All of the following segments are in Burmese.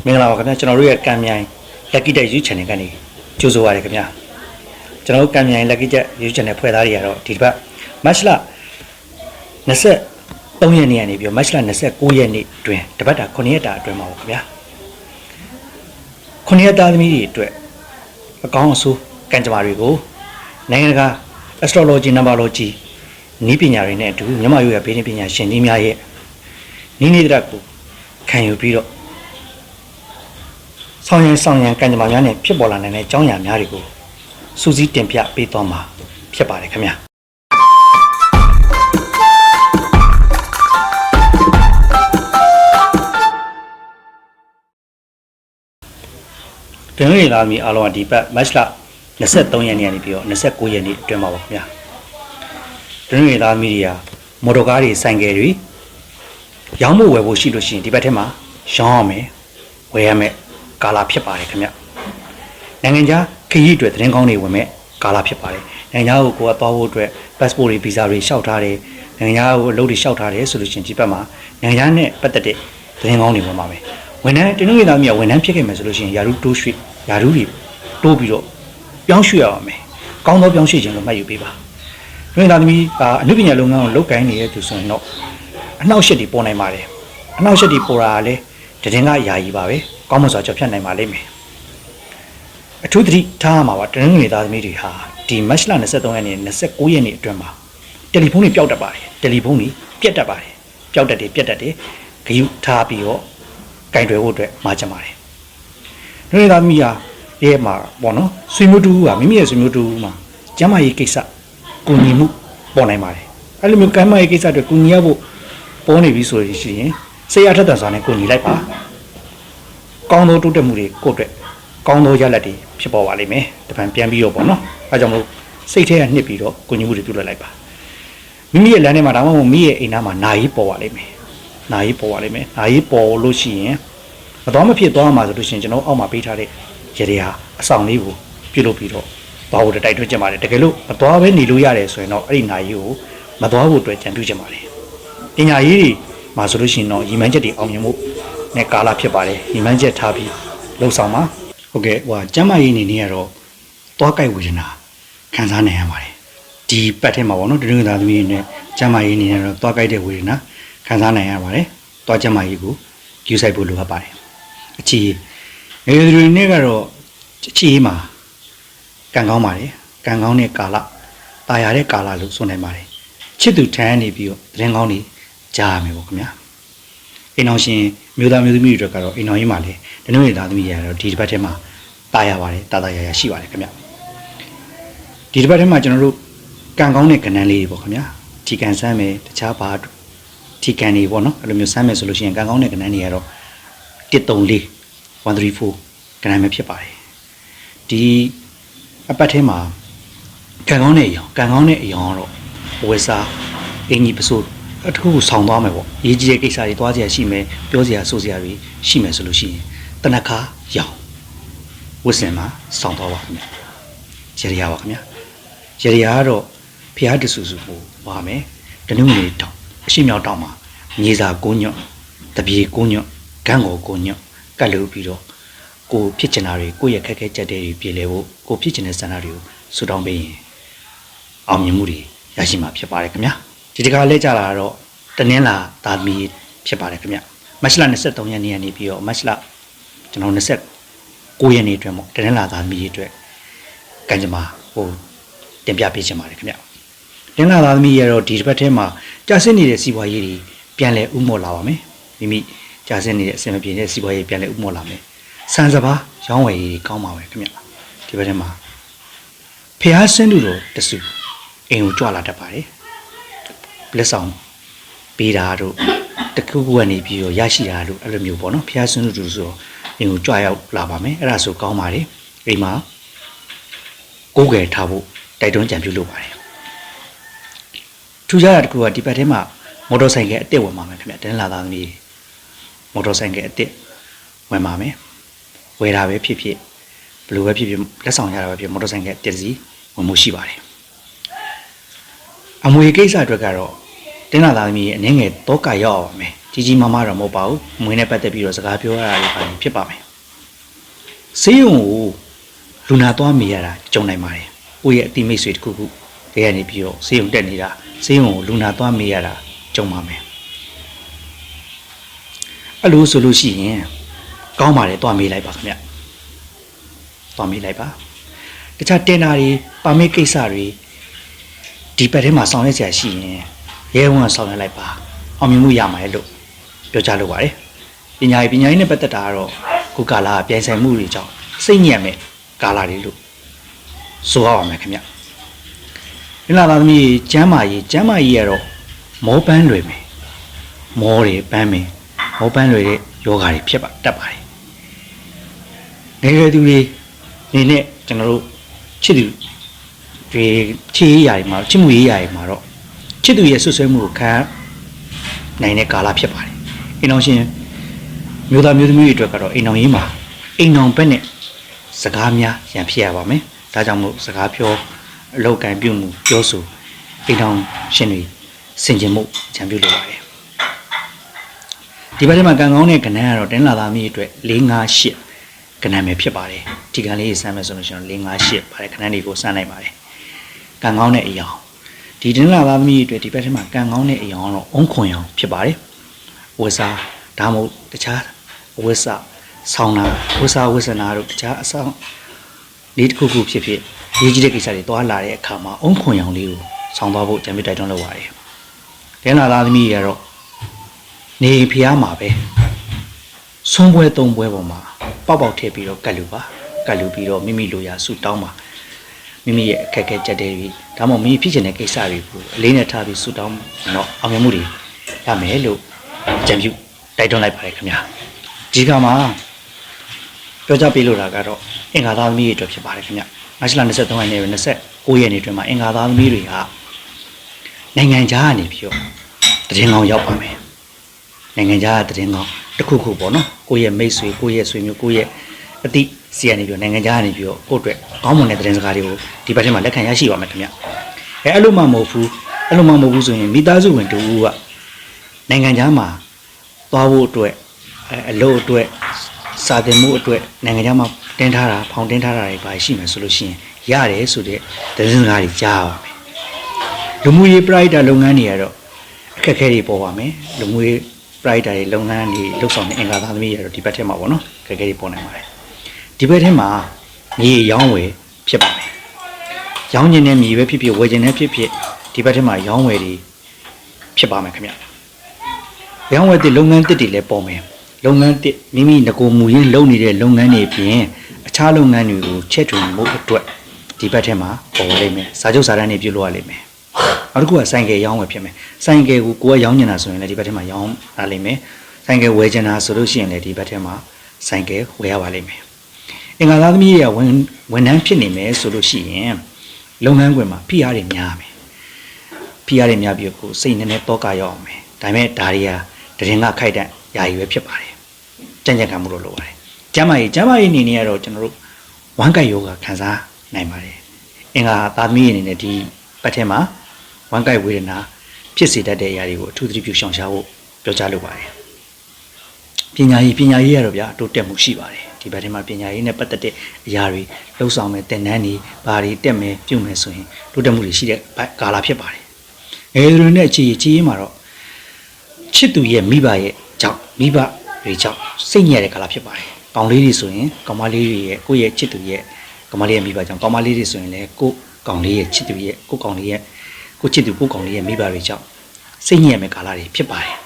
မင်္ဂလာပါခင်ဗျာကျွန်တော်တို့ရဲ့ကံမြိုင် lucky day YouTube channel ကနေကြိုဆိုပါရခင်ဗျာကျွန်တော်တို့ကံမြိုင် lucky day YouTube channel ဖွဲ့သားတွေကတော့ဒီတစ်ပတ် match လ23ရက်နေ့ကနေပြီးတော့ match လ29ရက်နေ့တွင်တပတ်တာ9ရက်တာအတွင်းမှာပါခင်ဗျာ9ရက်သားသမီးတွေအတွက်အကောင်းအဆိုးကံကြမ္မာတွေကိုနိုင်ငံတကာ astrology numerology နည်းပညာတွေနဲ့အတူမြန်မာရိုးရာဘေးပညာရှင်တွေများရဲ့နိနေတရကိုခံယူပြီးတော့ဆောင်ရန်ကံကြမ္မာများနဲ့ဖြစ်ပေါ်လာနိုင်တဲ့အကြောင်းအရာများတွေကိုစူးစီးတင်ပြပေးသွားမှာဖြစ်ပါတယ်ခင်ဗျာတင်ရလာမီအားလုံးဒီပတ် match လ23ရက်နေ့ကနေပြီးတော့29ရက်နေ့အတွင်းမှာပါခင်ဗျာတင်ရလာမီတွေကမော်တော်ကားတွေဆိုင်ကယ်တွေရောင်းဖို့ဝယ်ဖို့ရှိလို့ရှိရင်ဒီဘက်ထဲမှာရောင်းရမယ်ဝယ်ရမယ်ကာလာဖြစ်ပါတယ်ခင်ဗျနိုင်ငံခြားခရီးအတွက်သတင်းကောင်းတွေဝင်မဲ့ကာလာဖြစ်ပါတယ်နိုင်ငံခြားကိုသွားဖို့အတွက် passport တွေ visa တွေလျှောက်ထားတယ်နိုင်ငံခြားကိုအလုပ်တွေလျှောက်ထားတယ်ဆိုလို့ရှိရင်ဒီဘက်မှာနိုင်ငံခြားနဲ့ပတ်သက်တဲ့သတင်းကောင်းတွေဝင်ပါမယ်ဝန်ထမ်းတင်းတို့သားမျိုးဝန်ထမ်းဖြစ်ခဲ့မယ်ဆိုလို့ရှိရင်ယာရုတိုးရွှေ့ယာရုတွေတိုးပြီးတော့ပြောင်းရွှေ့ရပါမယ်ကောင်းသောပြောင်းရွှေ့ခြင်းကိုမှတ်ယူပေးပါတင်းသားသမီးအနုပညာလုပ်ငန်းကိုလုပ်ကိုင်းနေတဲ့သူဆိုရင်တော့အနှောက်အယှက်တွေပေါ်နိုင်ပါတယ်အနှောက်အယှက်တွေပေါ်တာလည်းတည်င်းကယာယီပါပဲကောင်းမွန်စွာကြော်ဖြတ်နိုင်ပါလိမ့်မယ်အထူးသတိထားရမှာပါတနင်္ဂနွေသားသမီးတွေဟာဒီ match လ23ရက်နေ့29ရက်နေ့အတွင်းမှာတယ်လီဖုန်းတွေပျောက်တတ်ပါတယ်တယ်လီဖုန်းတွေပြတ်တတ်ပါတယ်ပျောက်တတ်တယ်ပြတ်တတ်တယ်ဂယုထားပြီးတော့ကင်တွယ်ဖို့အတွက်မှာချင်ပါတယ်တနင်္ဂနွေသားသမီးဟာရဲ့မှာပေါ့နော်ဆွေမျိုးတူကမိမိရဲ့ဆွေမျိုးတူမှာကျမ်းမာရေးကိစ္စကိုညီမှုပေါ်နိုင်ပါတယ်အဲ့လိုမျိုးကျမ်းမာရေးကိစ္စအတွက်ကိုညီရဖို့ပေါ်နေပြီဆိုရင်စိတ်အားထက်သန်စွာနဲ့ကိုညီလိုက်ပါကောင်းသောတိုးတက်မှုတွေကိုယ့်အတွက်ကောင်းသောရလဒ်တွေဖြစ်ပေါ်ပါလိမ့်မယ်တပံပြန်ပြီးတော့ပေါ့နော်အဲကြောင့်မလို့စိတ်ထဲကနှစ်ပြီးတော့ကိုညီမှုတွေပြုလုပ်လိုက်ပါမိမိရဲ့လမ်းထဲမှာဒါမှမဟုတ်မိရဲ့အိမ်သားမှာနာရီပေါ်ပါလိမ့်မယ်နာရီပေါ်ပါလိမ့်မယ်နာရီပေါ်လို့ရှိရင်မတော်မဖြစ်သွားမှာဆိုလို့ရှိရင်ကျွန်တော်အောက်မှာပေးထားတဲ့ရေတွေဟာအဆောင်လေးကိုပြုလုပ်ပြီးတော့သွားဖို့တိုက်တွန်းချင်ပါတယ်တကယ်လို့မသွားဘဲနေလို့ရတယ်ဆိုရင်တော့အဲ့ဒီနာရီကိုမသွားဖို့အတွက်ကြံပြုချင်ပါတယ်ပညာရေးတွေမှာဆိုလို့ရှိရင်တော့ရီမန်းချက်တွေအောင်မြင်မှုနဲ့ကာလဖြစ်ပါတယ်ရီမန်းချက်ထားပြီးလှုပ်ဆောင်ပါဟုတ်ကဲ့ကျမ်းမာရေးအနေနဲ့ကတော့သွားကြိုက်ဝေဒနာခံစားနိုင်ရပါတယ်ဒီပတ်ထဲမှာပေါ့နော်တနင်္ဂနွေသားသမီးနဲ့ကျမ်းမာရေးအနေနဲ့တော့သွားကြိုက်တဲ့ဝေဒနာခံစားနိုင်ရပါတယ်သွားကျမ်းမာရေးကိုယူဆိုင်ဖို့လိုအပ်ပါတယ်အခြေငယ်တွေနဲ့ကတော့အခြေမှာကံကောင်းပါတယ်ကံကောင်းတဲ့ကာလတာယာတဲ့ကာလလို့ဆိုနိုင်ပါတယ်ချစ်သူထမ်းနေပြီးတော့သတင်းကောင်းတွေကြားရမယ်ပေါ့ခင်ဗျာအိမ်အောင်ရှင်မျိုးသားမျိုးသမီးတွေကတော့အိမ်အောင်ကြီးမှာလေတနင်္ဂနွေသားသမီးတွေကတော့ဒီတစ်ပတ်ထဲမှာတာယာပါတယ်တာယာရှိပါတယ်ခင်ဗျဒီတစ်ပတ်ထဲမှာကျွန်တော်တို့ကံကောင်းတဲ့ကဏ္ဍလေးတွေပေါ့ခင်ဗျာထီကန်ဆမ်းမယ်တခြားဘာထီကန်တွေပေါ့နော်အဲ့လိုမျိုးဆမ်းမယ်ဆိုလို့ရှိရင်ကံကောင်းတဲ့ကဏ္ဍတွေကတော့134 134ကဏ္ဍမျိုးဖြစ်ပါတယ်ဒီအပတ်ထဲမှာကံကောင်းတဲ့အယောင်ကတော့ဝေစာအင်ကြီးပစိုးအထူးဆောင်သွားမယ်ပေါ့ရေးကြီးတဲ့ကိစ္စတွေသွားစရာရှိမယ်ပြောစရာဆိုစရာတွေရှိမယ်ဆိုလို့ရှိရင်တနခါရောင်ဝစ်စင်မှာဆောင်သွားပါခင်ဗျရေရပါခင်ဗျရေရကတော့ဖျားတဆူဆူကိုပါမယ်တနင်္ဂနွေတောင်အရှိမြောက်တောင်မှာမြေစာကိုညွတ်တပြေကိုညွတ်ဂန်းကိုညွတ်ကတ်လို့ပြီးတော့ကိုဖြစ်ချင်တာတွေကိုယ့်ရဲ့ခက်ခဲကြက်တဲ့တွေပြေလဲဖို့ကိုဖြစ်ချင်တဲ့စံနာတွေကိုဆူတောင်းပေးရင်အောင်မြင်မှုတွေရရှိမှာဖြစ်ပါတယ်ခင်ဗျာဒီတခါလဲကြလာတော့တနင်္လာသားသမီးဖြစ်ပါတယ်ခင်ဗျမတ်လ23ရက်နေ့ကနေပြီးတော့မတ်လကျွန်တော်29ရက်နေ့အတွင်းပေါ့တနင်္လာသားသမီးအတွက်ကံကြမ္မာဟိုတင်ပြပေးချင်ပါတယ်ခင်ဗျတနင်္လာသားသမီးရဲ့တော့ဒီတစ်ပတ်ထဲမှာကြာဆင်းနေတဲ့စီးပွားရေးတွေပြန်လဲဥမော့လာပါမယ်မိမိကြာဆင်းနေတဲ့အဆင်မပြေတဲ့စီးပွားရေးပြန်လဲဥမော့လာမယ်ဆန်စပါးရောင်းဝယ်ရေးကောင်းပါပဲခင်ဗျဒီဘက်ထဲမှာဖျားဆင်းသူတို့တဆူအိမ်ကိုကြွလာတတ်ပါတယ်လက်ဆောင်ပေးတာတို့တခုခုကနေပြီးတော့ရရှိတာတို့အဲ့လိုမျိုးပေါ့နော်ဖျားဆင်းသူတို့ဆိုအိမ်ကိုကြွရောက်လာပါမယ်အဲ့ဒါဆိုကောင်းပါတယ်အိမ်မှာကိုယ်ကယ်ထားဖို့တိုက်တွန်းကြံပြုလုပ်ပါတယ်ထူးခြားတာတခုကဒီဘက်ထဲမှာမော်တော်ဆိုင်ကယ်အစ်စ်ဝင်ပါမယ်ခင်ဗျတန်းလာသားသမီးမော်တော်ဆိုင်ကယ်အစ်စ်ဝင်ပါမယ်ဝယ်တာပဲဖြစ်ဖြစ်ဘယ်လိုပဲဖြစ်ဖြစ်လက်ဆောင်ရတာပဲဖြစ်မော်တော်ဆိုင်ကယ်တစ်စီးဝင်မှုရှိပါတယ်အမွေကိစ္စအတွက်ကတော့တင်းလာသားသမီးအနေငယ်တော့ကရောက်အောင်မယ် ကြီးမားမားတော့မဟုတ်ပါဘူးမွေးနဲ့ပတ်သက်ပြီးတော့စကားပြောရတာတွေပါဖြစ်ပါမယ်ဆေးရုံကိုလူနာသွားမိရတာကြုံနိုင်ပါတယ်ကိုယ့်ရဲ့အတိမိတ်ဆွေတစ်ခုခုတည်းကနေပြီးတော့ဆေးရုံတက်နေတာဆေးရုံကိုလူနာသွားမိရတာကြုံပါမယ်အဲ့လိုဆိုလို့ရှိရင်ကောင်းပါတယ်သွားမေးလိုက်ပါခင်ဗျသွားမေးလိုက်ပါတခြားတင်တာတွေပါမစ်ကိစ္စတွေဒီဘက်ထဲမှာဆောင်ရွက်ဆရာရှိရင်ရဲဝန်ဆောင်ရွက်လိုက်ပါအောင်မြင်မှုရမှာလေလို့ပြောကြလို့ပါတယ်ပညာရေးနဲ့ပတ်သက်တာကတော့ခုကာလပြိုင်ဆိုင်မှုတွေကြောင့်စိတ်ညစ်မဲ့ကာလတွေလို့ဆိုရပါမယ်ခင်ဗျဒီလာသားသမီးကျမ်းမာရေးကတော့မောပန်းလွယ်မယ်မောတွေပန်းမယ်မောပန်းလွယ်တဲ့ယောဂါတွေဖြစ်ပါတတ်ပါတယ်ငယ်ငယ်သူတွေနေနဲ့ကျွန်တော်တို့ချစ်သူတွေချစ်ရေးရာတွေမှာချစ်မှုရေးရာတွေမှာတော့ချစ်သူရဲ့ဆွဆွဲမှုကိုခံနိုင်တဲ့ကာလဖြစ်ပါတယ်အိမ်အောင်ရှင်မျိုးသားမျိုးသမီးတွေအတွက်ကတော့အိမ်အောင်ရေးမှာအိမ်အောင်ဘက်နဲ့စကားများရန်ဖြစ်ရပါမယ်ဒါကြောင့်မို့စကားပြောအလောက်ကန်ပြုမှုပြောဆိုအိမ်အောင်ရှင်တွေဆင်ခြင်မှုချန်ပြုလိုပါတယ်ဒီဘက်ထဲမှာကံကောင်းတဲ့ကဏ္ဍကတော့တင်းလာသားမိအတွက်458ကဏ္ဍပဲဖြစ်ပါတယ်ဒီကံလေးစမ်းမယ်ဆိုလို့ရှိရင်458ပါတယ်ကဏ္ဍတွေကိုစမ်းနိုင်ပါတယ်ကံကောင်းတဲ့အရာဒီတင်းလာသားမိအတွက်ဒီဘက်ထဲမှာကံကောင်းတဲ့အရာကတော့အုံခွန်ရောင်ဖြစ်ပါတယ်ဝဆာဒါမှမဟုတ်တခြားဝဆာဆောင်းနာဝဆာဝဆနာတို့တခြားအဆောင်လေးတစ်ခုခုဖြစ်ရေးကြီးတဲ့ကိစ္စတွေတွားလာတဲ့အခါမှာအုံခွန်ရောင်လေးကိုဆောင်းသွားဖို့ကြံပြတိုက်တွန်းလုပ်ပါတယ်တင်းလာသားသမီးကတော့နေဖျားမှာပဲဆုံးပွဲသုံးပွဲပေါ်မှာပေါက်ပေါက်ထည့်ပြီးတော့ကတ်လူပြီးတော့မိမိလိုရာဆူတောင်းပါမိမိရဲ့အခက်အခဲကြက်တဲ့ပြီးဒါမှမဟုတ်မိမိဖြစ်ချင်တဲ့ကိစ္စတွေကိုအလေးနဲ့ထားပြီးဆူတောင်းတော့အောင်မြင်မှုတွေရမယ်လို့ကြံပြုတိုက်တွန်းလိုက်ပါတယ်ခင်ဗျာဒီကမှာပြောကြပေးလို့တာကတော့အင်္ဂါသားသမီးတွေအတွက်ဖြစ်ပါတယ်ခင်ဗျာမတ်လ23ရက်နေ့နဲ့29ရက်နေ့တွင်မှာအင်္ဂါသားသမီးတွေကနိုင်ငံခြားကနေပြီးတော့တည်ငောင်းရောက်ပါမယ်နိုင်ငံခြားတည်ငောင်းတစ်ခုခုပေါ့နော်ကိုယ့်ရဲ့မိတ်ဆွေကိုယ့်ရဲ့ဆွေမျိုးကိုယ့်ရဲ့အတိစီကနေပြီးတော့နိုင်ငံခြားကနေပြီးတော့ကိုယ့်အတွက်ကောင်းမွန်တဲ့သတင်းစကားတွေကိုဒီဘက်ထဲမှာလက်ခံရရှိပါမယ်ခင်ဗျအဲ့လိုမှမဟုတ်ဘူးဆိုရင်မိသားစုဝင်တူကနိုင်ငံခြားမှာသွားဖို့အတွက်အလုပ်အတွက်စာသင်မှုအတွက်နိုင်ငံခြားမှာတင်ထားတာဖောင်တင်ထားတာတွေပါရှိမယ်ဆိုလို့ရှိရင်ရတယ်ဆိုတဲ့သတင်းစကားတွေကြားပါမယ်လူမှုရေးပရိုက်တာလုပ်ငန်းတွေကတော့အခက်အခဲတွေပေါ်ပါမယ်လူမှုရေးပရိုက်တာတွေလုပ်ငန်းတွေလှုပ်ဆောင်တဲ့အင်္ဂါသားသမီးတွေကတော့ဒီဘက်ထဲမှာပေါ့နော်အခက်အခဲတွေပေါ်နိုင်ပါတယ်ဒီဘက်ထဲမှာမြေရောင်းဝယ်ဖြစ်ပါမယ်ရောင်းခြင်းနဲ့မြေပဲဖြစ်ဖြစ်ဝယ်ခြင်းနဲ့ဖြစ်ဖြစ်ဒီဘက်ထဲမှာရောင်းဝယ်တွေဖြစ်ပါမယ်ခင်ဗျရောင်းဝယ်တဲ့လုပ်ငန်းတစ်တွေလည်းပေါ်မယ်လုပ်ငန်းတစ်မိမိငကိုမူရင်းလုပ်နေတဲ့လုပ်ငန်းတွေပြင်အခြားလုပ်ငန်းတွေကိုချက်ထွင်မှုအတွက်ဒီဘက်ထဲမှာပေါ်လိမ့်မယ်စာချုပ်စာတမ်းတွေပြုလုပ်ရလိမ့်မယ်နောက်တစ်ခုကဆိုင်ကယ်ရောင်းဝယ်ဖြစ်မယ်ဆိုင်ကယ်ကိုကိုယ်ကရောင်းနေတာဆိုရင်လည်းဒီဘက်ထဲမှာရောင်းရလိမ့်မယ်ဆိုင်ကယ်ဝယ်ချင်တာဆိုလို့ရှိရင်လည်းဒီဘက်ထဲမှာဆိုင်ကယ်ဝယ်ရပါလိမ့်မယ်အင်္ဂါသားသမီးတွေကဝန်ထမ်းဖြစ်နေမယ်ဆိုလို့ရှိရင်လုပ်ငန်းခွင်မှာဖိအားတွေများမယ်ဖိအားတွေများပြီးကိုစိတ်နည်းနည်းတောကရောက်အောင်မယ်ဒါပေမဲ့ဒါတွေကတရင်ကခိုက်တဲ့ယာယီပဲဖြစ်ပါတယ်ကြံ့ကြံ့ခံမှုလို့လုပ်ပါတယ်ကျမ်းမာရေးအနေနဲ့ကတော့ကျွန်တော်တို့ဝမ်းကိုက်ယောဂခံစားနိုင်ပါတယ်အင်္ဂါသားသမီးအနေနဲ့ဒီဘက်ထဲမှာဝမ်းကိုက်ဝေဒနာဖြစ်စေတတ်တဲ့အရာတွေကိုအထူးသတိပြုရှောင်ရှားဖို့ပြောကြားလိုပါတယ်ပညာရေးကတော့ဗျာတိုးတက်မှုရှိပါတယ်ဒီဘက်ထဲမှာပညာရေးနဲ့ပတ်သက်တဲ့အရာတွေလှုပ်ဆောင်မယ်သင်တန်းတွေဘာတွေတက်မယ်ပြုမယ်ဆိုရင်တိုးတက်မှုတွေရှိတဲ့ကာလဖြစ်ပါတယ်ငယ်သူတွေနဲ့အခြေရေးမှာတော့ချစ်သူရဲ့မိဘရဲ့ကြောင့်မိဘတွေကြောင့်စိတ်ညစ်တဲ့ကာလဖြစ်ပါတယ်ကောင်လေးတွေဆိုရင်ကောင်မလေးတွေရဲ့ကိုယ့်ရဲ့ချစ်သူရဲ့ကောင်မလေးရဲ့မိဘကြောင့်ကောင်မလေးတွေဆိုရင်လည်းကိုကောင်လေးရဲ့ချစ်သူရဲ့ကိုကောင်လေးရဲ့ကိုချစ်သူကိုကောင်လေးရဲ့မိဘတွေကြောင့်စိတ်ညစ်မဲ့ကာလတွေဖြစ်ပါတယ်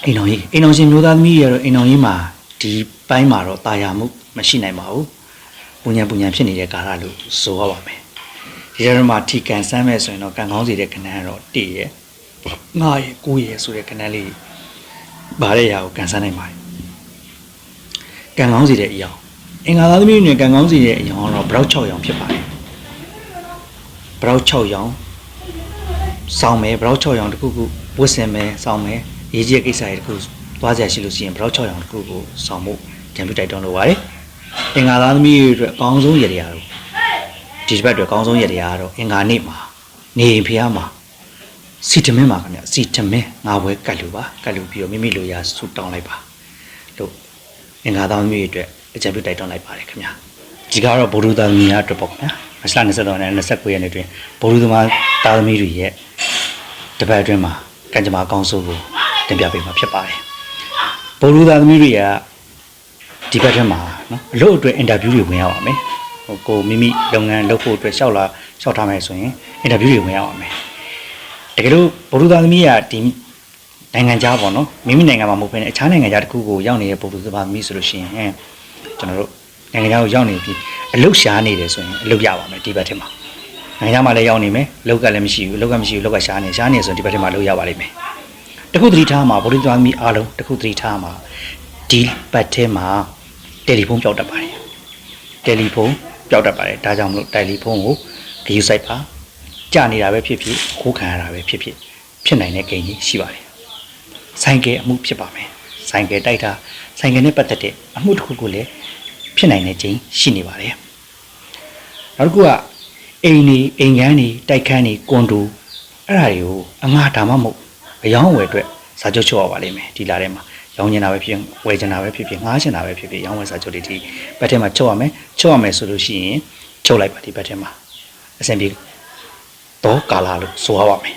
အိမ်အောင်ရှင်မျိုးသားသမီးတွေကတော့အိမ်အောင်ရေးမှာဒီပိုင်းမှာတော့တာယာမှုမရှိနိုင်ပါဘူးပူညံဖြစ်နေတဲ့ကာလလို့ဆိုရပါမယ်ဒီထဲမှာထီကန်ဆမ်းမဲ့ဆိုရင်တော့ကံကောင်းစီတဲ့ခဏကတော့တည့်ရဲ့ငါရဲ့ကိုရဲ့ဆိုတဲ့ခဏလေးဗားတဲ့ຢာကိုကန်ဆမ်းနိုင်ပါတယ်ကံကောင်းစီတဲ့အရာအင်္ဂါသားသမီးတွေကံကောင်းစီတဲ့အရာကတော့ဘရောက်6ရောင်ဖြစ်ပါတယ်ဘရောက်6ရောင်စောင်းမယ်ဘရောက်6ရောင်တခုခုဝတ်ဆင်မယ်စောင်းမယ်ရေးကြီးကိစ္စတွေတခုသွားကြရှိလို့ရှိရင်ဘရောက်6ရောင်တခုကိုစောင်းဖို့ကြံပြတိုက်တွန်းလိုပါတယ်အင်္ဂါသားသမီးတွေအတွက်အကောင်းဆုံးရတရားတော့ဒီဘက်အတွက်အကောင်းဆုံးရတရားကတော့အင်္ဂါနေ့မှာနေဖျားမှာ စီတမင်းပါခင်ဗျစီတမင်းငါဘွဲကတ်လူပါကတ်လူပြီးတော့မိမိလိုရာဆူတောင်းလိုက်ပါလို့အင်္ဂါသားမျိုးတွေအတွက်အကြံပြုတိုက်တွန်းလိုက်ပါတယ်ခင်ဗျဒီကတော့ဗုဒ္ဓသားသမီးများအတွက်ပေါ့ခင်ဗျမတ်လ23နဲ့29ရက်နေ့တွင်ဗုဒ္ဓသမားသားသမီးတွေရဲ့တပတ်အတွင်းမှာကံကြမ္မာကောင်းဆိုးကိုတင်ပြပေးမှာဖြစ်ပါတယ်ဗုဒ္ဓသားသမီးတွေကဒီဘက်ထဲမှာနော်အလုပ်အတွက်အင်တာဗျူးတွေဝင်ရပါမယ်ဟိုကိုမိမိလုပ်ငန်းလုပ်ဖို့အတွက်လျှောက်ထားမယ်ဆိုရင်အင်တာဗျူးတွေဝင်ရပါမယ်တကယ်လို့ဗုဒ္ဓသားသမီးကဒီနိုင်ငံခြားပေါ့နော်မိမိနိုင်ငံမှာမဟုတ်ဘဲနဲ့အခြားနိုင်ငံခြားတစ်ခုကိုရောက်နေတဲ့ဗုဒ္ဓသားသမီးဆိုလို့ရှိရင်ကျွန်တော်တို့နိုင်ငံခြားကိုရောက်နေပြီးအလုပ်ရှားနေတယ်ဆိုရင်အလုပ်ရပါမယ်ဒီဘက်ထဲမှာနိုင်ငံခြားမှာလည်းရောက်နေမယ်အလုပ်ကလည်းမရှိဘူးအလုပ်ကမရှိဘူးအလုပ်ကရှားနေဆိုရင်ဒီဘက်ထဲမှာလုပ်ရပါလိမ့်မယ်တခုသတိထားမှာဗုဒ္ဓသားသမီးအားလုံးတခုသတိထားမှာဒီဘက်ထဲမှာတယ်လီဖုန်းပြောက်တတ်ပါတယ်တယ်လီဖုန်းပြောက်တတ်ပါတယ်ဒါကြောင့်မလို့တယ်လီဖုန်းကိုဂရုစိုက်ပါကြာနေတာပဲဖြစ်ဖြစ်ခိုးခံရတာပဲဖြစ်နိုင်တဲ့ကိန်းကြီးရှိပါတယ်ဆိုင်ကယ်အမှုဖြစ်ပါမယ်ဆိုင်ကယ်တိုက်တာဆိုင်ကယ်နဲ့ပတ်သက်တဲ့အမှုတစ်ခုကိုလည်းဖြစ်နိုင်တဲ့ခြင်းရှိနေပါတယ်နောက်တစ်ခုကအိမ်ခန်းတွေတိုက်ခန်းတွေကွန်ဒိုအဲ့ဒါတွေကိုအငှားဒါမှမဟုတ်အယောင်းဝယ်အတွက်စာချုပ်ချုပ်ရပါလိမ့်မယ်ဒီလာထဲမှာရောင်းနေတာပဲဖြစ်ဝယ်နေတာပဲဖြစ်ငှားချင်တာပဲဖြစ်ရောင်းဝယ်စာချုပ်တွေဒီဘက်ထဲမှာချုပ်ရမယ်ဆိုလို့ရှိရင်ချုပ်လိုက်ပါဒီဘက်ထဲမှာအဆင်ပြေတော့ကာလာလို့ဆိုရပါမယ်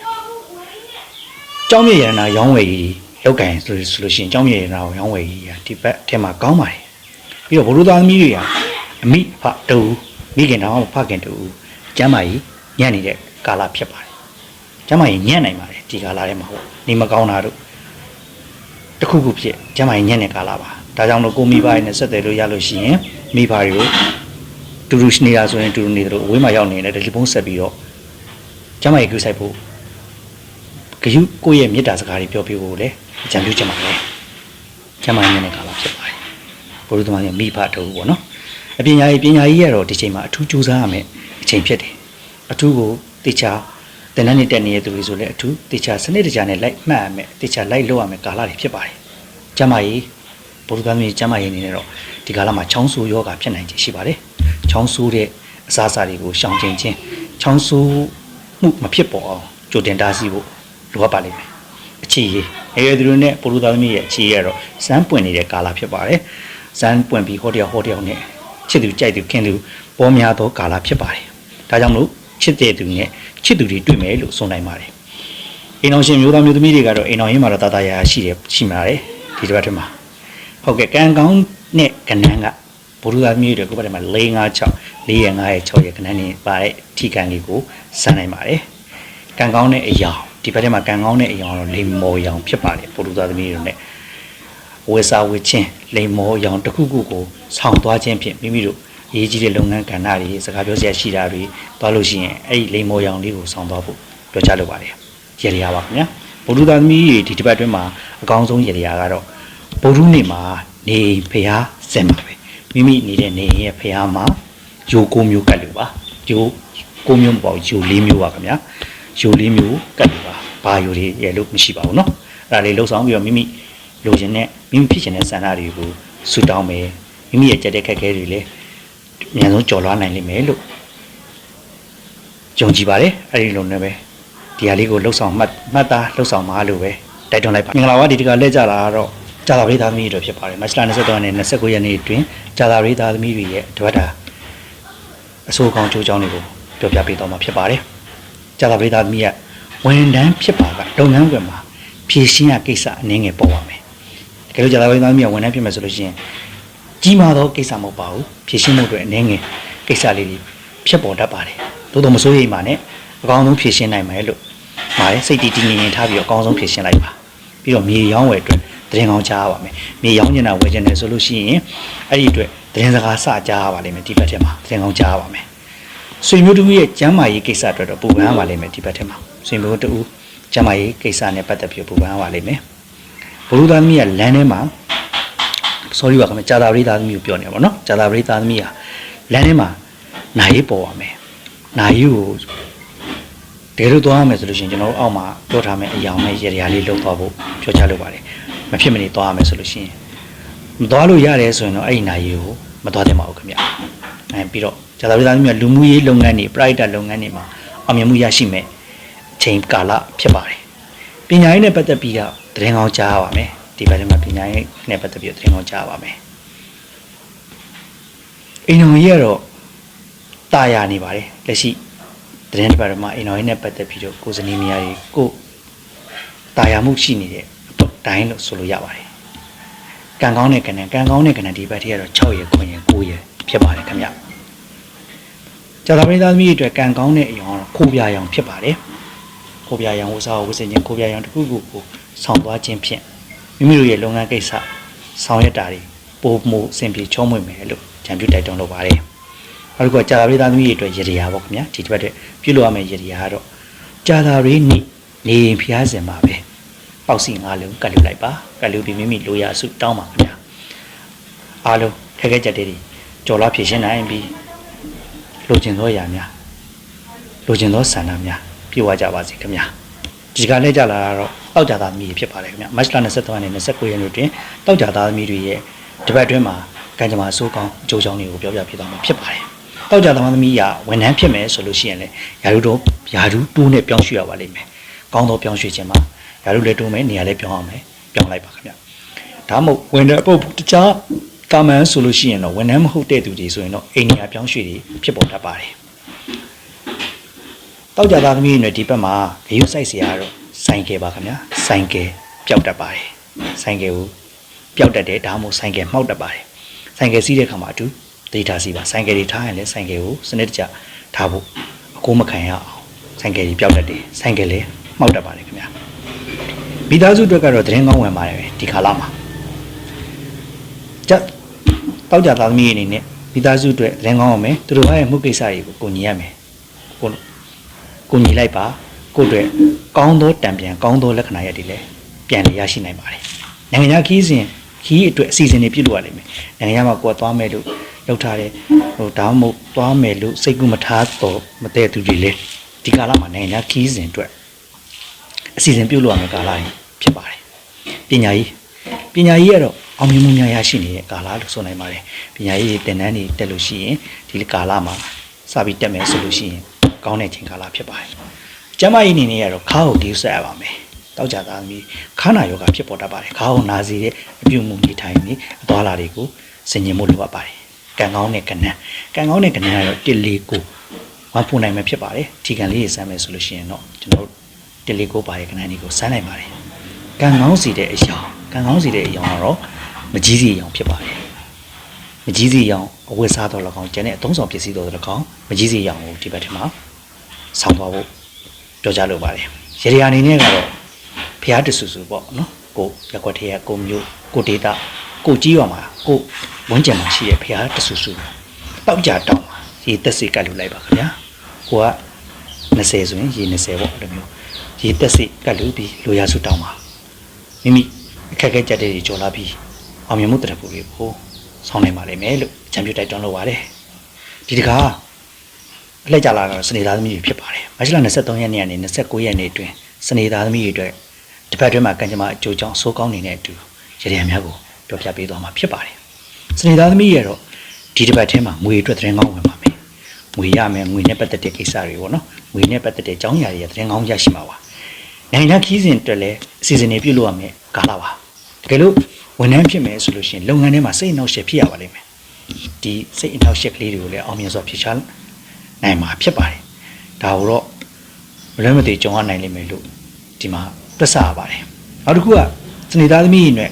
ကျောင်းမြေရတနာရောင်းဝယ်ကြီးလောက်ကင်ဆိုလို့ရှိရင်ကျောင်းမြေရတနာကိုရောင်းဝယ်ကြီးဒီဘက်ထဲမှာကောင်းပါတယ်ပြီးတော့ဘုရုသားသမီးတွေကအမိဖတူမိခင်တော်ဖခင်တူကျမ်းမာကြီးညံ့နေတဲ့ကာလဖြစ်ပါတယ်ကျမ်းမာကြီးညံ့နိုင်ပါတယ်ဒီကာလထဲမှာဟုတ်နေမကောင်းတာတို့တခုခုဖြစ်ကျမ်းမာကြီးညံ့တဲ့ကာလပါဒါကြောင့်လို့ကိုမိဘတွေနဲ့ဆက်သွယ်လို့ရလို့ရှိရင်မိဘတွေကိုတူတူနေတာဆိုရင်တူတူနေတယ်လို့အဝေးမှာရောက်နေတဲ့တယ်လီဖုန်းဆက်ပြီးတော့ကျမ်းမာကြီးကူးဆိုင်ဖို့ဂယုကိုယ့်ရဲ့မေတ္တာစကားတွေပြောပြဖို့လည်းအကြံပြုချင်ပါတယ်ကျမ်းမာရေးနဲ့ကာလဖြစ်ပါတယ်ဘုရားသမားရဲ့မိဘတို့ပေါ့နော်အပညာရေးရတော့ဒီချိန်မှာအထူးကြိုးစားရမယ်အချိန်ဖြစ်တယ်အထူးကိုတေချာတနန်းနဲ့တက်နေတဲ့သူတွေဆိုလည်းအထူးတေချာစနစ်တကျနဲ့လိုက်မှတ်ရမယ်တေချာလိုက်လုပ်ရမယ်ကာလတွေဖြစ်ပါတယ်ကျမ်းမာရေးဘုရားသမားရဲ့ကျမ်းမာရေးအနေနဲ့တော့ဒီကာလမှာချောင်းဆိုးယောဂဖြစ်နိုင်ခြင်းရှိပါတယ်ချောင်းဆိုးတဲ့အစားအစာတွေကိုရှောင်ကျဉ်ခြင်းချောင်းဆိုးမှုမဖြစ်ပေါ်အောင်ကြိုတင်တားဆီးဖို့လိုအပ်ပါလိမ့်မယ်အခြေရေးသူတို့နဲ့ပုရုသားသမီးရဲ့အခြေရေးကတော့စမ်းပွင့်နေတဲ့ကာလဖြစ်ပါတယ်စမ်းပွင့်ပြီးဟောတယောက်နဲ့ချစ်သူကြိုက်သူခင်သူပေါ်များသောကာလဖြစ်ပါတယ်ဒါကြောင့်မလို့ချစ်တဲ့သူနဲ့ချစ်သူတွေတွေ့မယ်လို့ဆိုနိုင်ပါတယ်အိမ်အောင်ရှင်မျိုးသားမျိုးသမီးတွေကတော့အိမ်အောင်ရင်းမှာတော့တာယာရှိမှာတယ်ဒီတစ်ပတ်ထဲမှာဟုတ်ကဲ့ကံကောင်းနဲ့ကဏ္ဍကပုရုသားသမီးတွေကိုဘက်ထဲမှာ4 5 6 4ရဲ့5ရဲ့6ရဲ့ကဏ္ဍနေပါတဲ့ထိကံလေးကိုစမ်းနိုင်ပါတယ်ကံကောင်းတဲ့အရာဒီဘက်ထဲမှာကံကောင်းတဲ့အရာတော့လိမ်မော်ရောင်ဖြစ်ပါတယ်ပုရုသားသမီးတွေနဲ့ဝေစာဝေချင်းလိမ်မော်ရောင်တစ်ခုခုကိုဆောင်းသွားခြင်းဖြင့်မိမိတို့ရေးကြီးတဲ့လုပ်ငန်းကဏ္ဍတွေစကားပြောစရာရှိတာတွေသွားလို့ရှိရင်အဲ့ဒီလိမ်မော်ရောင်လေးကိုဆောင်းသွားဖို့ပြောချလိုပါတယ်ရေရပါခင်ဗျာပုရုသားသမီးတွေဒီတစ်ပတ်အတွင်းမှာအကောင်းဆုံးရေရကတော့ပုရုနေ့မှာနေဖျားစင်ပါပဲမိမိနေတဲ့နေရဲ့ဖျားမှာယို9မျိုးကတ်လို့ပါယို9မျိုးမပေါ့ယို4မျိုးပါခင်ဗျာယို4မျိုးကတ်လို့ပါဘာယိုတွေရဲ့လို့မရှိပါဘူးเนาะအဲ့ဒါလေးလှုပ်ဆောင်ပြီးတော့မိမိလိုချင်တဲ့မိမိဖြစ်ချင်တဲ့စံနာတွေကိုဆူတောင်းမယ်မိမိရဲ့ကြက်တဲ့ခက်ခဲတွေလည်းအများဆုံးကြော်လွှားနိုင်လိမ့်မယ်လို့ယုံကြည်ပါတယ်အဲ့ဒီလိုနဲ့ပဲဒီဟာလေးကိုလှုပ်ဆောင်မှတ်သားလှုပ်ဆောင်မှာလို့ပဲတိုက်တွန်းလိုက်ပါမင်္ဂလာပါဒီတကလက်ကြတာကတော့ဂျာသာပရိသတ်သမီးတွေဖြစ်ပါတယ်မတ်လ23နဲ့29ရက်နေ့တွင်ဂျာသာပရိသတ်သမီးတွေရဲ့တပတ်တာအဆိုးကောင်းကြိုးကြောင်းတွေကိုပြောပြပေးတော့မှာဖြစ်ပါတယ်ဂျာသာပရိသတ်သမီးရဲ့ဝန်တန်းဖြစ်ပါကလုပ်ငန်းခွင်မှာဖြည့်ရှင်းရကိစ္စအနည်းငယ်ပေါ်ပါမယ်တကယ်လို့ဂျာသာပရိသတ်သမီးရဲ့ဝန်တန်းဖြစ်မယ်ဆိုလို့ရှိရင်ကြီးမားသောကိစ္စမဟုတ်ပါဘူးဖြည့်ရှင်းမှုအတွက်အနည်းငယ်ကိစ္စလေးတွေဖြစ်ပေါ်တတ်ပါတယ်သို့တော်မစိုးရိမ်ပါနဲ့အကောင်းဆုံးဖြည့်ရှင်းနိုင်မယ်လို့ပါတယ်စိတ်တည်တည်ငြိမ်ထားပြီးတော့အကောင်းဆုံးဖြည့်ရှင်းလိုက်ပါပြီးတော့မြေရောင်းဝယ်အတွက်သတင်းကောင်းကြားရပါမယ်မြေရောင်းကျင်တာဝယ်ကျင်တယ်ဆိုလို့ရှိရင်အဲ့ဒီအတွက်သတင်းစကားစကြားရပါလိမ့်မယ်ဒီဘက်ထဲမှာသတင်းကောင်းကြားရပါမယ်ဆွေမျိုးတူရဲ့ကျမ်းမာရေးကိစ္စအတွက်တော့ပူပန်ရပါလိမ့်မယ်ဒီဘက်ထဲမှာဆွေမျိုးတူကျမ်းမာရေးကိစ္စနဲ့ပတ်သက်ပြီးပူပန်ရပါလိမ့်မယ်ဘုရုသားသမီးကလမ်းထဲမှာ sorry ပါခင်ဗျာဂျာသာပရိသတ်သမီးကိုပြောနေပါတော့ဂျာသာပရိသတ်သမီးကလမ်းထဲမှာနိုင်ပေါ်ပါမယ်နိုင်ကိုတကယ်လို့သွားရမယ်ဆိုလို့ရှိရင်ကျွန်တော်တို့အောက်မှာပြောထားမယ်အယောင်နဲ့ရေရာလေးလှုပ်သွားဖို့ပြောချလိုပါတယ်မဖြစ်မနေသွားရမယ်ဆိုလို့ရှိရင်မသွားလို့ရတယ်ဆိုရင်တော့အဲ့ဒီနိုင်ကိုမသွားသင့်ပါဘူးခင်ဗျာပြီးတော့ဂျာသာပရိသတ်သမီးကလူမှုရေးလုပ်ငန်းတွေ private လုပ်ငန်းတွေမှာအောင်မြင်မှုရရှိမယ်အချိန်ကာလဖြစ်ပါတယ် ပညာရေးနဲ့ပတ်သက်ပြီးတော့တရင်ကောင်းကြားပါမယ်ဒီဘက်ထဲမှာပညာရေးနဲ့ပတ်သက်ပြီးတရင်ကောင်းကြားပါမယ်အိမ်တော်ကြီးကတော့တာယာနေပါတယ်လက်ရှိတရင်တစ်ပတ်မှာအိမ်တော်ကြီးနဲ့ပတ်သက်ပြီးတော့ကိုစနေမယားတွေကိုတာယာမှုရှိနေတဲ့တိုင်းလို့ဆိုလို့ရပါတယ်ကံကောင်းတဲ့ကဏ္ဍဒီဘက်ထဲကတော့6ရယ်9ရယ်9ရယ်ဖြစ်ပါတယ်ခင်ဗျကြာသာပရိသတ်သမီးအတွက်ကံကောင်းတဲ့အရာကတော့ခိုးပြရောင်ဖြစ်ပါတယ်ခိုးပြရောင်ဝစားဝစင်ချင်းခိုးပြရောင်တစ်ခုခုကိုဆောင်သွားခြင်းဖြင့်မိမိတို့ရဲ့လုပ်ငန်းကိစ္စဆောင်ရွက်တာတွေပိုမိုအဆင်ပြေချောမွေ့မယ်လို့ကြံပြုတိုက်တွန်းလုပ်ပါတယ်နောက်တစ်ခုကကြာသာပရိသတ်သမီးတွေအတွက်ရတရားပေါ့ခင်ဗျဒီတစ်ပတ်အတွက်ပြုလုပ်ရမယ့်ရတရားကတော့ကြာသာရိနေဖျားစင်ပါပဲပေါက်စီ5လုံးကတ်လူလိုက်ပါကတ်လူပြီးမိမိလိုရာစုတောင်းပါခင်ဗျအားလုံးခက်ခဲကြတဲ့တွေကြော်လာဖြည့်ရှင်းနိုင်ပြီးလိုချင်သောအရာများလိုချင်သောဆန္ဒများပြည့်ဝကြပါစေခင်ဗျဒီကနေ့ကြလာတော့တောက်ကြသားသမီးဖြစ်ပါတယ်ခင်ဗျမတ်လ23ရက်နေ့29ရက်နေ့တွင်တောက်ကြသားသမီးတွေရဲ့တပတ်အတွင်းမှာကံကြမ္မာစိုးကောင်းအကျိုးကြောင့်တွေကိုပြောပြပြသွားမှာဖြစ်ပါတယ်တောက်ကြသားသမီးကဝန်ထမ်းဖြစ်မယ်ဆိုလို့ရှိရင်လည်းယာရုတိုးနဲ့ပြောင်းရွှေ့ရပါလိမ့်မယ်ကောင်းသောပြောင်းရွှေ့ခြင်းမှာယာရုလည်းတိုးမယ်နေရာလည်းပြောင်းအောင်မယ်ပြောင်းလိုက်ပါခင်ဗျဒါမှမဟုတ်ဝန်ထမ်းအပုတ်တခြားကာမန်ဆိုလို့ရှိရင်တော့ဝန်ထမ်းမဟုတ်တဲ့သူတွေဆိုရင်တော့အိမ်နေရာပြောင်းရွှေ့တွေဖြစ်ပေါ်တတ်ပါတယ်တောက်ကြသားသမီးတွေဒီဘက်မှာဂရုစိုက်เสียရတော့ဆိုင်ကယ်ပါခင်ဗျာဆိုင်ကယ်ပျောက်တတ်ပါတယ်ဆိုင်ကယ်ကိုပျောက်တတ်တယ်ဒါမှမဟုတ်ဆိုင်ကယ်မှောက်တတ်ပါတယ်ဆိုင်ကယ်စီးတဲ့အခါမှာအတူဒေတာစီပါဆိုင်ကယ်တွေထားရင်လည်းဆိုင်ကယ်ကိုစနစ်တကျထားဖို့အကိုမခံရအောင်ဆိုင်ကယ်တွေပျောက်တတ်တယ်ဆိုင်ကယ်လည်းမှောက်တတ်ပါတယ်ခင်ဗျာမိသားစုအတွက်ကတော့သတင်းကောင်းဝင်ပါတယ်ပဲဒီခါလာမှာတောက်ကြသားသမီးအနေနဲ့မိသားစုအတွက်သတင်းကောင်းအောင်မယ်သူတို့ရဲ့မှုကိစ္စတွေကိုကိုညီရမယ်ကိုညီလိုက်ပါကိုအတွက်ကောင်းသောတံပြန်ကောင်းသောလက္ခဏာရပ်တွေလည်းပြန်လည်ရရှိနိုင်ပါတယ်နိုင်ငံခြားခီးအတွက်အစီအစဉ်တွေပြုလုပ်ရလိမ့်မယ်နိုင်ငံခြားမှာကိုယ်သွားမယ်လို့လုပ်ထားတဲ့ဒါမှမဟုတ်သွားမယ်လို့စိတ်ကူးမထားတော့မတဲ့သူတွေလည်းဒီကာလမှာနိုင်ငံခြားခီးစဉ်အတွက်အစီအစဉ်ပြုလုပ်ရမယ့်ကာလဖြစ်ပါတယ်ပညာရေးကတော့အောင်မြင်မှုများရရှိနေတဲ့ကာလလို့ဆိုနိုင်ပါတယ်ပညာရေးသင်တန်းတွေတက်လို့ရှိရင်ဒီကာလမှာစပြီးတက်မယ်ဆိုလို့ရှိရင်ကောင်းတဲ့ချိန်ကာလဖြစ်ပါတယ်ကျမကြီးအနေနဲ့ကတော့ခါကိုဒီဆက်ရပါမယ်တောက်ကြသားသမီးခါနာယောဂဖြစ်ပေါ်တတ်ပါတယ်ခါကိုနာစီတဲ့အပြုမှုနေထိုင်နေအသွားလာတွေကိုဆင်ញင်မှုလိုအပ်ပါတယ်ကံကောင်းတဲ့ကဏ္ဍကတော့1လေးကိုဝမ်းဖို့နိုင်မှာဖြစ်ပါတယ်ထီကန်လေးရစမ်းမယ်ဆိုလို့ရှိရင်တော့ကျွန်တော်1လေးကိုပါတဲ့ကဏ္ဍတွေကိုစမ်းနိုင်ပါတယ်ကံကောင်းစီတဲ့အရာကတော့မကြီးစီအယောင်ဖြစ်ပါတယ်မကြီးစီအယောင်အဝတ်စားတော်၎င်းကျန်တဲ့အသုံးဆောင်ပစ္စည်းတော်၎င်းမကြီးစီအယောင်ကိုဒီဘက်ထဲမှာဆောင်းသွားဖို့ပြောကြလိုပါတယ်ရေဒီယာအနေနဲ့ကတော့ဖျားတဆူဆူပေါ့နော်ကိုရက်ွက်ထဲကကိုမျိုးကိုဒေတာကိုကြီးရွာမှာကိုဝန်းကျင်မှာရှိတဲ့ဖျားတဆူဆူတောက်ကြတောင်းရေသက်စိတ်ကတ်လို့လိုက်ပါခင်ဗျာကိုက20ဆိုရင်ရေ20ပေါ့အဲ့လိုမျိုးရေသက်စိတ်ကတ်လို့ပြီးလိုရာစုတောင်းပါမိမိအခက်အခဲကြတဲ့တွေကြော်လာပြီးအောင်မြင်မှုတရဖို့ကိုဆောင်းနိုင်ပါလိမ့်မယ်လို့အကြံပြုတိုက်တွန်းလိုပါတယ်ဒီတကားအလှည့်ကြလာတော့စနေသားသမီးတွေဖြစ်ပါတယ်မတ်လ23ရက်နေ့ကနေ29ရက်နေ့အတွင်းစနေသားသမီးတွေအတွက်တစ်ပတ်အတွင်းမှာကံကြမ္မာအကျိုးကြောင့်စိုးကောင်းနေတဲ့အတူရည်ရည်များကိုပြောပြပေးသွားမှာဖြစ်ပါတယ်စနေသားသမီးရဲ့တော့ဒီတစ်ပတ်ထဲမှာငွေအတွက်သတင်းကောင်းဝင်ပါမယ်ငွေရမယ်ငွေနဲ့ပတ်သက်တဲ့ကိစ္စတွေပေါ့နော်ငွေနဲ့ပတ်သက်တဲ့အကြောင်းအရာတွေသတင်းကောင်းရရှိမှာပါနိုင်ငံခီးစဉ်အတွက်လည်းအစီအစဉ်တွေပြုလုပ်ရမယ်ကာလပါတကယ်လို့ဝန်ထမ်းဖြစ်မယ်ဆိုလို့ရှိရင်လုပ်ငန်းထဲမှာစိတ်အနှောက်အယှက်ဖြစ်ရပါလိမ့်မယ်ဒီစိတ်အနှောက်အယှက်ကလေးတွေကိုလည်းအောင်မြင်စွာဖြေရှားနိုင်မှာဖြစ်ပါတယ်ဒါကိုတော့မလွဲမသွေကြုံရနိုင်လိမ့်မယ်လို့ဒီမှာတွက်ဆရပါတယ်နောက်တစ်ခုကစနေသားသမီးတွေ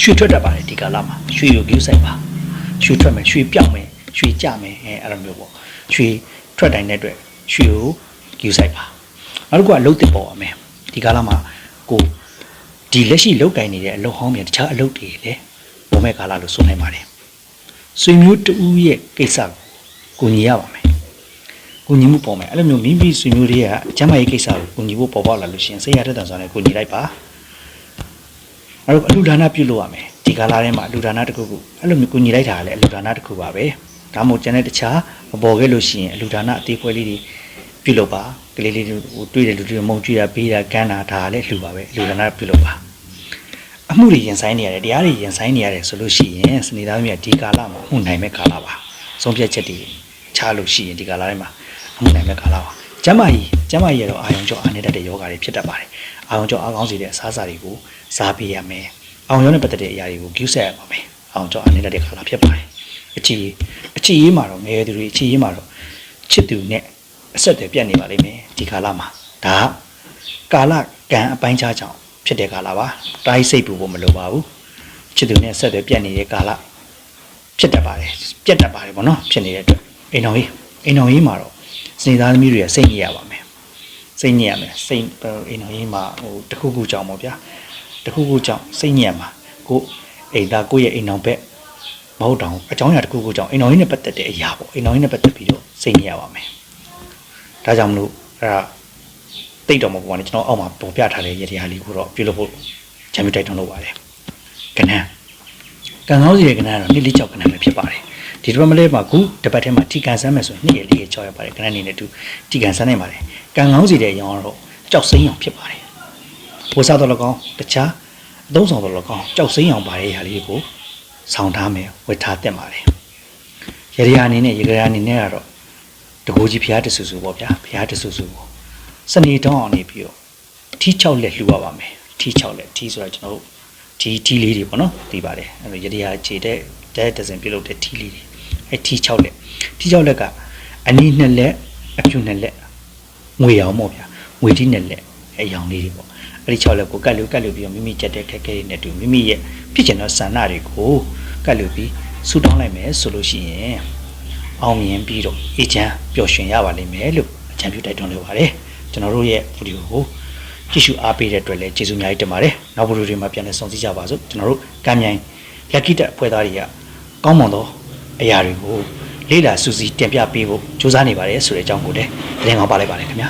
ရွှေထွက်တတ်ပါတယ်ဒီကာလမှာရွှေကိုကြိုးဆိုင်ပါရွှေထွက်မယ်ရွှေပြောက်မယ်ရွှေကြမယ်အဲ့လိုမျိုးပေါ့ရွှေထွက်တိုင်းတဲ့အတွက်ရွှေကိုကြိုးဆိုင်ပါနောက်တစ်ခုကလှုပ်တစ်ပေါ်ရမယ်ဒီကာလမှာကိုဒီလက်ရှိလုတ်ကင်နေတဲ့အလုပ်ဟောင်းမြန်တခြားအလုပ်တွေလည်းဘုံမဲ့ကာလလို့ဆိုနိုင်ပါတယ်ဆွေမျိုးတူရဲ့ကိစ္စကိုညီရပါမယ်ကိုညီမှုပေါ်မယ်အဲ့လိုမျိုးမိမိဆွေမျိုးတွေကကျမ်းမာရေးကိစ္စကိုကိုညီဖို့ပေါ်ပေါက်လာလို့ရှိရင်စိတ်ရတဲ့တန်ဆွမ်းနဲ့ကိုညီလိုက်ပါအဲ့တော့အလူဒါနပြုလုပ်ရမယ်ဒီကာလထဲမှာအလူဒါနတစ်ခုခုအဲ့လိုမျိုးကိုညီလိုက်တာလည်းအလူဒါနတစ်ခုပါပဲဒါမှမဟုတ်ကျန်တဲ့တခြားမပေါ်ခဲ့လို့ရှိရင်အလူဒါနအသေးဖွဲလေးတွေပြုလုပ်ပါကလေးလေးတွေတွေ့တဲ့လူတွေမုံကြည့်တာပေးတာကမ်းတာဒါလည်းလှူပါပဲလူဒါနပြုလုပ်ပါအမှုတွေရင်ဆိုင်နေရတယ်တရားတွေရင်ဆိုင်နေရတယ်ဆိုလို့ရှိရင်စနေသားမျိုးဒီကာလမှာမှုနိုင်မဲ့ကာလပါဆုံးဖြတ်ချက်တွေချလို့ရှိရင်ဒီကာလထဲမှာအမှုနိုင်မဲ့ကာလပါကျ ကျမကြီးရတော့အာယုံကြောအားနေတဲ့ယောဂါတွေဖြစ်တတ်ပါတယ်အာယုံကြောအားကောင်းစေတဲ့အစားအစာတွေကိုစားပေးရမယ်အာယုံနဲ့ပတ်သက်တဲ့အရာတွေကိုကျူးဆက်ရပါမယ်အာယုံကြောအားနေတဲ့ကာလဖြစ်ပါတယ်အချီရေးမှာတော့ငယ်သူတွေအချီရေးမှာတော့ချစ်သူနဲ့အဆက်အသွယ်ပြတ်နေပါလိမ့်မယ်ဒီကာလမှာဒါကာလကံအပိုင်းခြားကြောင့်ဖြစ်တဲ့ကာလပါတိုင်းစိတ်ပူဖို့မလိုပါဘူးချစ်သူနဲ့အဆက်အသွယ်ပြတ်နေတဲ့ကာလဖြစ်တတ်ပါတယ်ပြတ်တတ်ပါတယ်ဗောနော်ဖြစ်နေတဲ့အတွက်အိမ်တော်ကြီးမှာတော့စနေသားသမီးတွေကစိတ်ညစ်ရပါမယ်စိတ်ညစ်ရမယ်စိတ်အိမ်တော်ကြီးမှာဟိုတခုခုကြောင့်ပေါ့ဗျာတခုခုကြောင့်စိတ်ညစ်ရမှာကိုအိမ်သားကိုရဲ့အိမ်တော်ဘက်မဟုတ်တောင်အကြောင်းအရာတခုခုကြောင့်အိမ်တော်ကြီးနဲ့ပတ်သက်တဲ့အရာပေါ့အိမ်တော်ကြီးနဲ့ပတ်သက်ပြီးတော့စိတ်ညစ်ရပါမယ်ဒါကြောင့်မလို့အဲ့ဒါတိတ်တော်မပေါ်ကနေကျွန်တော်အောက်မှာပုံပြထားတဲ့ရတရားလေးကိုတော့ပြုလုပ်ဖို့ချမ်းမြေတိုက်တွန်းလုပ်ပါတယ်ကဏ္ဍကံကောင်းစီရဲ့ကဏ္ဍကတော့နှစ်လေး6ကဏ္ဍပဲဖြစ်ပါတယ်ဒီတစ်ပတ်မလေးမှာခုတစ်ပတ်ထဲမှာထိကန်ဆန်းမယ်ဆိုရင်နှစ်ရလေး6ရပါတယ်ကဏ္ဍအနေနဲ့တူထိကန်ဆန်းနိုင်ပါတယ်ကံကောင်းစီတဲ့အရောင်းတော့ကြောက်စိမ့်အောင်ဖြစ်ပါတယ်ပိုးစားတော်လကောင်းတခြားအသုံးဆောင်တော်လကောင်းကြောက်စိမ့်အောင်ပါတဲ့ဟာလေးကိုဆောင်ထားမယ်ဝတ်ထားတက်ပါတယ်ရတရားအနေနဲ့ကတော့တကူကြီးဖျားတဆူဆူပေါ့ဗျာဖျားတဆူဆူပေါ့စနေတောင်းအောင်နေပြီးတော့ထီး6လက်လှူရပါမယ်ထီး6လက်ထီးဆိုတာကျွန်တော်တို့ထီးလေးတွေပေါ့နော်သိပါတယ်အဲ့လိုရတရားခြေတဲ့ဒဇင်ပြုလုပ်တဲ့ထီးလေးတွေအဲ့ထီး6လက်ထီး6လက်ကအနီး2လက်အဖြူ2လက်ငွေအောင်ပေါ့ဗျာငွေထီး2လက်အယောင်လေးတွေပေါ့အဲ့ဒီ6လက်ကိုကတ်လို့ပြီးတော့မိမိကြက်တဲ့ခက်ခဲတွေနဲ့တူမိမိရဲ့ဖြစ်ချင်တဲ့ဆန္ဒတွေကိုကတ်လို့ပြီးဆူတောင်းလိုက်မယ်ဆိုလို့ရှိရင်အောင်မြင်ပြီးတော့အေးချမ်းပျော်ရွှင်ရပါလိမ့်မယ်လို့အကြံပြုတိုက်တွန်းလိုပါတယ်ကျွန်တော်တို့ရဲ့ဗီဒီယိုကိုကြည့်ရှုအားပေးတဲ့အတွက်လည်းကျေးဇူးအများကြီးတင်ပါတယ်နောက်ဗီဒီယိုတွေမှာပြန်လည်ဆုံစည်းကြပါစို့ကျွန်တော်တို့ကမ်းမြိုင်လက်ကိတက်အဖွဲ့သားတွေကကောင်းမွန်သောအရာတွေကိုလေ့လာစူးစီးတင်ပြပေးဖို့ကြိုးစားနေပါတယ်ဆိုတဲ့အကြောင်းကိုလည်းလင်းအောင်ပါလိုက်ပါတယ်ခင်ဗျာ